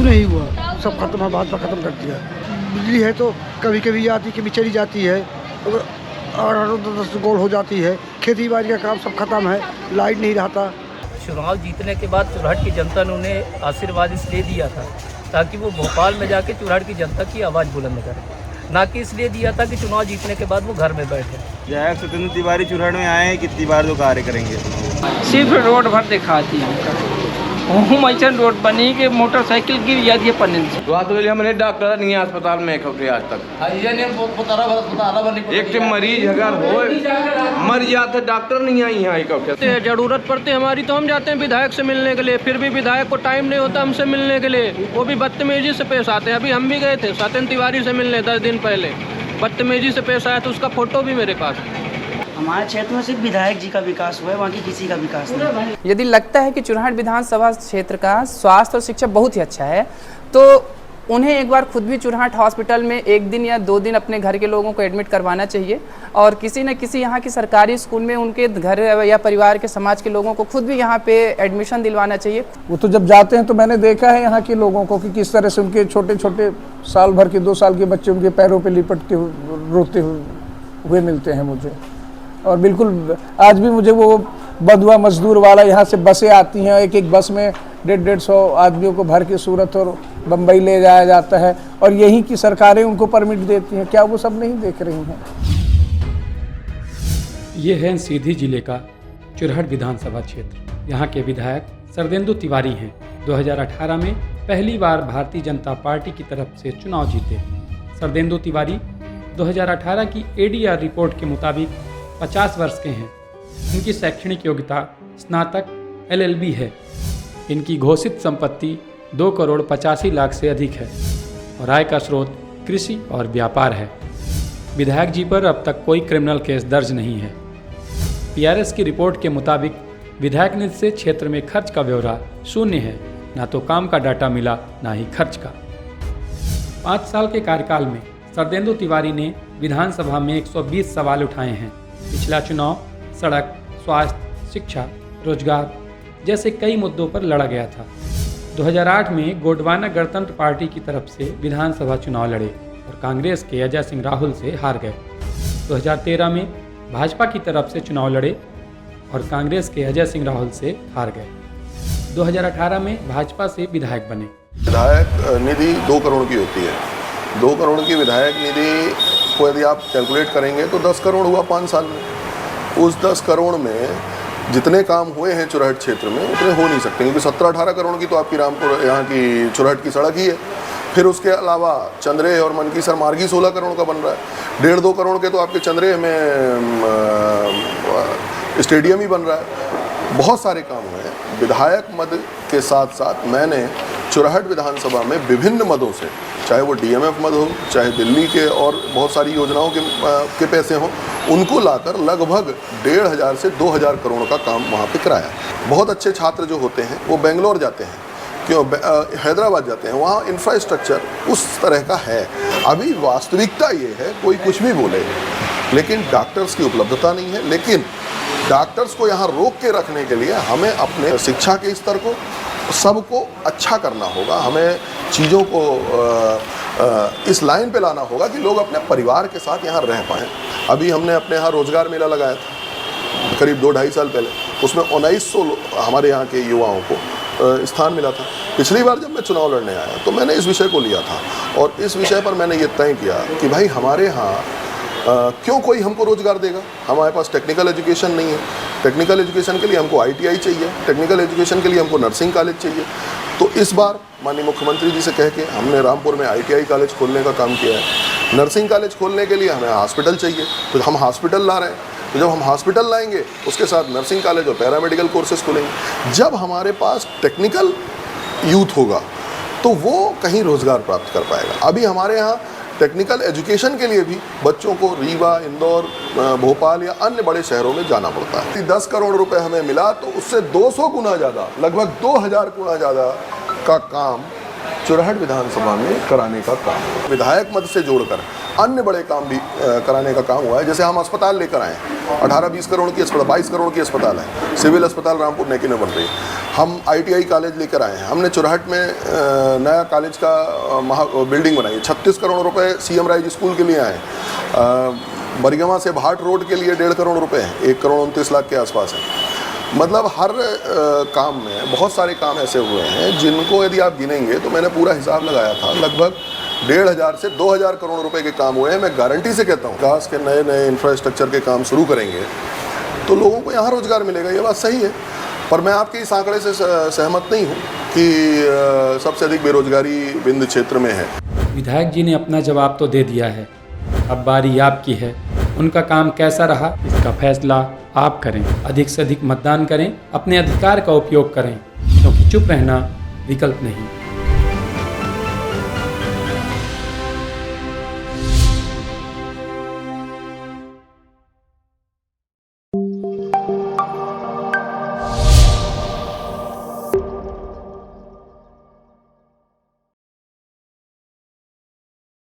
नहीं हुआ, सब खत्म है, भाजपा खत्म कर दिया। बिजली है तो कभी कभी आती, कभी चली जाती है, और 10 गोल हो जाती है। खेती बाड़ी का काम सब खत्म है, लाइट नहीं रहता। चुनाव जीतने के बाद चुरहट की जनता ने उन्हें आशीर्वाद इसलिए दिया था ताकि वो भोपाल में जाके चुरहट की जनता की आवाज़ बुलंद करें, ना कि इसलिए दिया था कि चुनाव जीतने के बाद वो घर में बैठे। विधायक सत्येंद्र तिवारी चुरहट में आए हैं, कितनी बार जो कार्य करेंगे? सिर्फ रोड भर दिखाती है, ऐसा रोड बनी कि मोटरसाइकिल गिर जाती है पन्ने से। तो हमने डॉक्टर नहीं अस्पताल में खबरे आज तक। एक मरीज अगर हो मर जाते डॉक्टर नहीं आई यहाँ। जरूरत पड़ती है हमारी तो हम जाते हैं विधायक से मिलने के लिए, फिर भी विधायक को टाइम नहीं होता हमसे मिलने के लिए, वो भी बदतमीजी से पेश आते हैं। अभी हम भी गए थे सत्येंद्र तिवारी से मिलने 10 दिन पहले, बदतमीजी से पेश आया, तो उसका फोटो भी मेरे पास है। हमारे क्षेत्र में सिर्फ विधायक जी का विकास हुआ है, बाकी किसी का विकास नहीं। यदि लगता है कि चुरहट विधानसभा क्षेत्र का स्वास्थ्य और शिक्षा बहुत ही अच्छा है, तो उन्हें एक बार खुद भी चुरहट हॉस्पिटल में 1 दिन या 2 दिन अपने घर के लोगों को एडमिट करवाना चाहिए, और किसी न किसी यहाँ की सरकारी स्कूल में उनके घर या परिवार के समाज के लोगों को खुद भी यहाँ पे एडमिशन दिलवाना चाहिए। वो तो जब जाते हैं तो मैंने देखा है यहाँ के लोगों को कि किस तरह से उनके छोटे छोटे साल भर के 2 साल के बच्चे उनके पैरों पर लिपट के रोते हुए मिलते हैं मुझे। और बिल्कुल आज भी मुझे वो बंधुआ मजदूर वाला, यहाँ से बसें आती हैं, एक बस में 150-150 आदमियों को भर के सूरत और बम्बई ले जाया जाता है, और यहीं की सरकारें उनको परमिट देती हैं। क्या वो सब नहीं देख रही हैं? ये है सीधी जिले का चुरहट विधानसभा क्षेत्र। यहाँ के विधायक सरदेंदु तिवारी हैं। 2018 में पहली बार भारतीय जनता पार्टी की तरफ से चुनाव जीते। सरदेंदु तिवारी 2018 की ADR रिपोर्ट के मुताबिक 50 वर्ष के हैं। इनकी शैक्षणिक योग्यता स्नातक LLB है। इनकी घोषित संपत्ति 2,85,00,000 से अधिक है और आय का स्रोत कृषि और व्यापार है। विधायक जी पर अब तक कोई क्रिमिनल केस दर्ज नहीं है। PRS की रिपोर्ट के मुताबिक विधायक निधि से क्षेत्र में खर्च का ब्यौरा शून्य है, ना तो काम का डाटा मिला ना ही खर्च का। 5 साल के कार्यकाल में सरदेंदु तिवारी ने विधानसभा में 120 सवाल उठाए हैं। पिछला चुनाव सड़क, स्वास्थ्य, शिक्षा, रोजगार जैसे कई मुद्दों पर लड़ा गया था। 2008 में गोंडवाना गणतंत्र पार्टी की तरफ से विधानसभा चुनाव लड़े और कांग्रेस के अजय सिंह राहुल से हार गए। 2013 में भाजपा की तरफ से चुनाव लड़े और कांग्रेस के अजय सिंह राहुल से हार गए। 2018 में भाजपा से विधायक बने। विधायक निधि 2 करोड़ की होती है। 2 करोड़ की विधायक निधि को यदि आप कैलकुलेट करेंगे तो 10 करोड़ हुआ 5 साल में। उस 10 करोड़ में जितने काम हुए हैं चुरहट क्षेत्र में उतने हो नहीं सकते, क्योंकि 17-18 करोड़ की तो आपकी रामपुर यहाँ की चुरहट की सड़क ही है। फिर उसके अलावा चंद्रेह और मनकीसर मार्ग ही 16 करोड़ का बन रहा है। 1.5-2 करोड़ के तो आपके चंद्रेह में स्टेडियम ही बन रहा है। बहुत सारे काम हुए हैं। विधायक मद के साथ साथ मैंने चुरहट विधानसभा में विभिन्न मदों से, चाहे वो DMF मद हो, चाहे दिल्ली के और बहुत सारी योजनाओं के पैसे हों, उनको लाकर लगभग 1,500 से 2,000 करोड़ का काम वहाँ पे कराया। बहुत अच्छे छात्र जो होते हैं वो बेंगलोर जाते हैं, क्यों हैदराबाद जाते हैं, वहाँ इंफ्रास्ट्रक्चर उस तरह का है। अभी वास्तविकता ये है, कोई कुछ भी बोले, लेकिन डॉक्टर्स की उपलब्धता नहीं है। लेकिन डॉक्टर्स को यहाँ रोक के रखने के लिए हमें अपने शिक्षा के स्तर को सबको अच्छा करना होगा। हमें चीज़ों को इस लाइन पे लाना होगा कि लोग अपने परिवार के साथ यहाँ रह पाएँ। अभी हमने अपने यहाँ रोजगार मेला लगाया था करीब 2-2.5 साल पहले। उसमें 1900 हमारे यहाँ के युवाओं को स्थान मिला था। पिछली बार जब मैं चुनाव लड़ने आया तो मैंने इस विषय को लिया था, और इस विषय पर मैंने ये तय किया कि भाई हमारे यहाँ क्यों कोई हमको रोजगार देगा। हमारे पास टेक्निकल एजुकेशन नहीं है। टेक्निकल एजुकेशन के लिए हमको ITI चाहिए, टेक्निकल एजुकेशन के लिए हमको नर्सिंग कॉलेज चाहिए। तो इस बार माननीय मुख्यमंत्री जी से कह के हमने रामपुर में ITI कॉलेज खोलने का काम किया है। नर्सिंग कॉलेज खोलने के लिए हमें हॉस्पिटल चाहिए, तो हम हॉस्पिटल ला रहे हैं। तो जब हम हॉस्पिटल लाएंगे उसके साथ नर्सिंग कॉलेज और पैरामेडिकल कोर्सेज खुलेंगे। जब हमारे पास टेक्निकल यूथ होगा तो वो कहीं रोजगार प्राप्त कर पाएगा। अभी हमारे यहाँ टेक्निकल एजुकेशन के लिए भी बच्चों को रीवा, इंदौर, भोपाल या अन्य बड़े शहरों में जाना पड़ता है। 10 करोड़ रुपए हमें मिला तो उससे 200 गुना ज़्यादा, लगभग 2000 गुना ज़्यादा का काम चुरहट विधानसभा में कराने का काम विधायक मद से जोड़कर अन्य बड़े काम भी कराने का काम हुआ है। जैसे हम अस्पताल लेकर आए, 18-20 करोड़ की अस्पताल, 22 करोड़ की अस्पताल है, सिविल अस्पताल रामपुर नेकी में बन रही है। हम ITI कॉलेज लेकर आए हैं। हमने चुरहट में नया कॉलेज का बिल्डिंग बनाई है। 36 करोड़ रुपए CM राइज स्कूल के लिए आए। बरगमा से भाट रोड के लिए 1.5 करोड़ रुपए हैं, 1 करोड़ 29 लाख के आसपास है। मतलब हर काम में बहुत सारे काम ऐसे हुए हैं जिनको यदि आप गिनेंगे तो मैंने पूरा हिसाब लगाया था, लगभग 1,500 से 2,000 करोड़ रुपए के काम हुए हैं। मैं गारंटी से कहता हूँ विकास के नए नए इंफ्रास्ट्रक्चर के काम शुरू करेंगे तो लोगों को यहाँ रोजगार मिलेगा, ये बात सही है। पर मैं आपके इस आंकड़े से सहमत नहीं हूँ कि सबसे अधिक बेरोजगारी विंध्य क्षेत्र में है। विधायक जी ने अपना जवाब तो दे दिया है, अब बारी आपकी है। उनका काम कैसा रहा इसका फैसला आप करें। अधिक से अधिक मतदान करें, अपने अधिकार का उपयोग करें, क्योंकि चुप रहना विकल्प नहीं।